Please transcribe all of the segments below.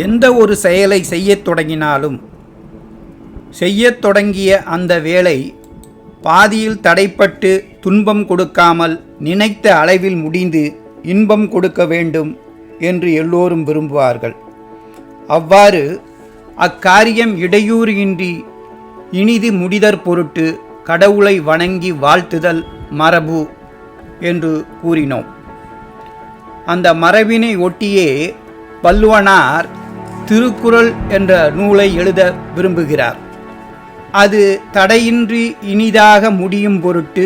எந்த ஒரு செயலை செய்யத் தொடங்கினாலும் செய்யத் தொடங்கிய அந்த வேலை பாதியில் தடைப்பட்டு துன்பம் கொடுக்காமல் நினைத்த அளவில் முடிந்து இன்பம் கொடுக்க வேண்டும் என்று எல்லோரும் விரும்புவார்கள். அவ்வாறு அக்காரியம் இடையூறு இன்றி இனிது முடிதற் பொருட்டு கடவுளை வணங்கி வாழ்த்துதல் மரபு என்று கூறினோம். அந்த மரபினை ஒட்டியே வள்ளுவனார் திருக்குறள் என்ற நூலை எழுத விரும்புகிறார். அது தடையின்றி இனிதாக முடியும் பொருட்டு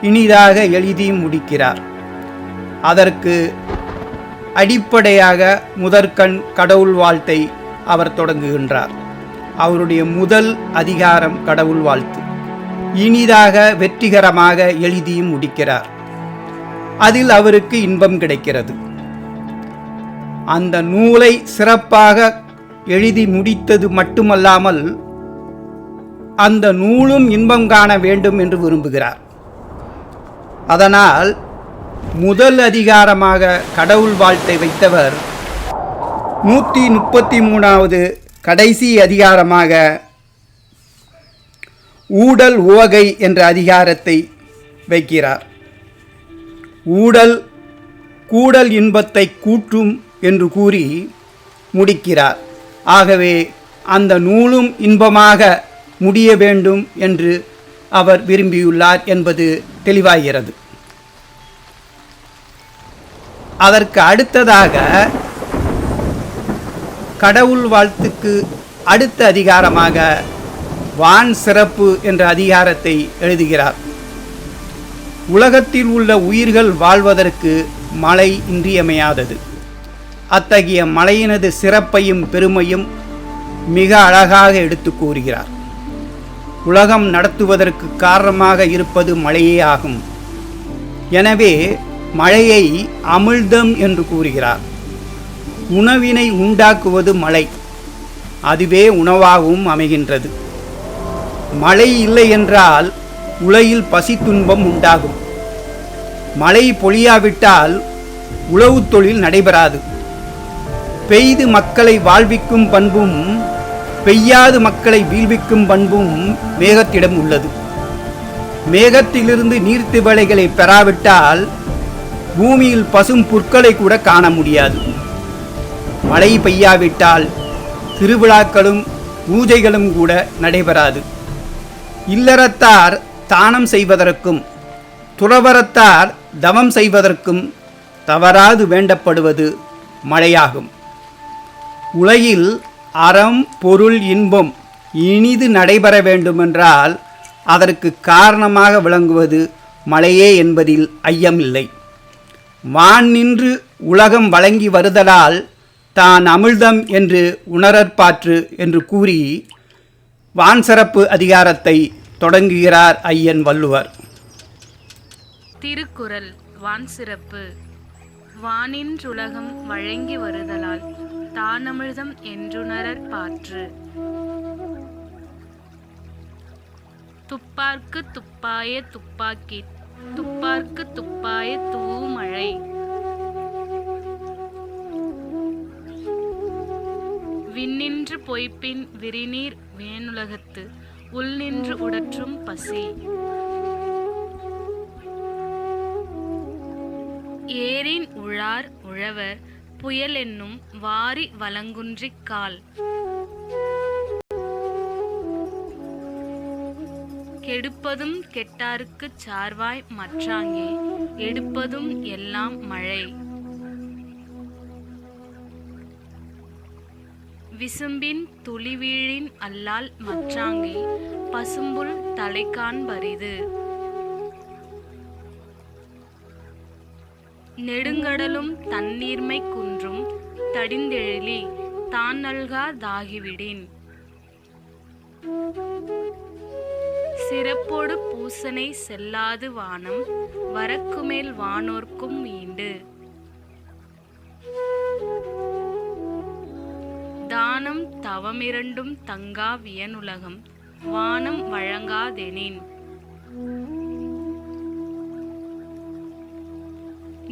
இனிதாக எழுதியும் முடிக்கிறார். அதற்கு அடிப்படையாக முதற்கண் கடவுள் வாழ்த்தை அவர் தொடங்குகின்றார். அவருடைய முதல் அதிகாரம் கடவுள் வாழ்த்து. இனிதாக வெற்றிகரமாக எழுதியும் முடிக்கிறார். அதில் அவருக்கு இன்பம் கிடைக்கிறது. அந்த நூலை சிறப்பாக எழுதி முடித்தது மட்டுமல்லாமல் அந்த நூலும் இன்பம் காண வேண்டும் என்று விரும்புகிறார். அதனால் முதல் அதிகாரமாக கடவுள் வாழ்த்தை வைத்தவர் 133வது கடைசி அதிகாரமாக ஊடல் உவகை என்ற அதிகாரத்தை வைக்கிறார். ஊடல் கூடல் இன்பத்தை கூற்றும் என்று கூறி முடிக்கிறார். ஆகவே அந்த நூலும் இன்பமாக முடிய வேண்டும் என்று அவர் விரும்பியுள்ளார் என்பது தெளிவாகிறது. அதற்கு அடுத்ததாக கடவுள் வாழ்த்துக்கு அடுத்த அதிகாரமாக வான் சிறப்பு என்ற அதிகாரத்தை எழுதுகிறார். உலகத்தில் உள்ள உயிர்கள் வாழ்வதற்கு மழை இன்றியமையாதது. அத்தகைய மழையினது சிறப்பையும் பெருமையும் மிக அழகாக எடுத்து கூறுகிறார். உலகம் நடத்துவதற்கு காரணமாக இருப்பது மழையே ஆகும். எனவே மழையை அமிழ்தம் என்று கூறுகிறார். உணவினை உண்டாக்குவது மழை, அதுவே உணவாகவும் அமைகின்றது. மழை இல்லை என்றால் உலகில் பசி துன்பம் உண்டாகும். மழை பொழியாவிட்டால் உழவு தொழில் நடைபெறாது. பெய்து மக்களை வாழ்விக்கும் பண்பும் பெய்யாது மக்களை வீழ்விக்கும் பண்பும் மேகத்திடம் உள்ளது. மேகத்திலிருந்து நீர்த்திவளைகளை பெறாவிட்டால் பூமியில் பசும் புற்களை கூட காண முடியாது. மழை பெய்யாவிட்டால் திருவிழாக்களும் பூஜைகளும் கூட நடைபெறாது. இல்லறத்தார் தானம் செய்வதற்கும் துறவரத்தார் தவம் செய்வதற்கும் தவறாது வேண்டப்படுவது மழையாகும். உலகில் அறம் பொருள் இன்பம் இனிது நடைபெற வேண்டுமென்றால் அதற்கு காரணமாக விளங்குவது மழையே என்பதில் ஐயமில்லை. வான் நின்று உலகம் வழங்கி வருதலால் தான் அமிழ்தம் என்று உணரற்பாற்று என்று கூறி வான் சிறப்பு அதிகாரத்தை தொடங்குகிறார் ஐயன் வள்ளுவர். திருக்குறள் வான் சிறப்பு. வானின்றுலகம் வழங்கி வருதலால் தானமிழ்தம் என்றுணரற்பாற்று. துப்பார்க்கு துப்பாய துப்பாக்கி துப்பார்க்கு துப்பாய தூமழை. விண்ணின்று பொய்ப்பின் விரிநீர் வேணுலகத்து உள்நின்று உடற்றும் பசி. ஏரின் உழார் உழவர் புயல் என்னும் வாரி வலங்குன்றிக் கால். கெடுப்பதும் கெட்டார்க்குச் சார்வாய் மற்றாங்கே எடுப்பதும் எல்லாம் மழை. விசும்பின் துளிவீழின் அல்லால் மற்றாங்கே பசும்புல் தலைக்கான் பரிது. நெடுங்கடலும் தண்ணீர்மை குன்றும் தடிந்தெழிலி தான் நல்கா தாகிவிடின். சிறப்போடு பூசனை செல்லாது வானம் வரக்குமேல் வானோர்க்கும் ஈண்டு. தானம் தவமிரண்டும் தங்கா வியனுலகம் வானம் வழங்காதெனின்.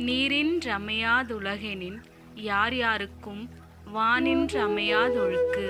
நீரின் ரமையாதுலகெனின் யார் யாருக்கும் வானின்று அமையாதொழுக்கு.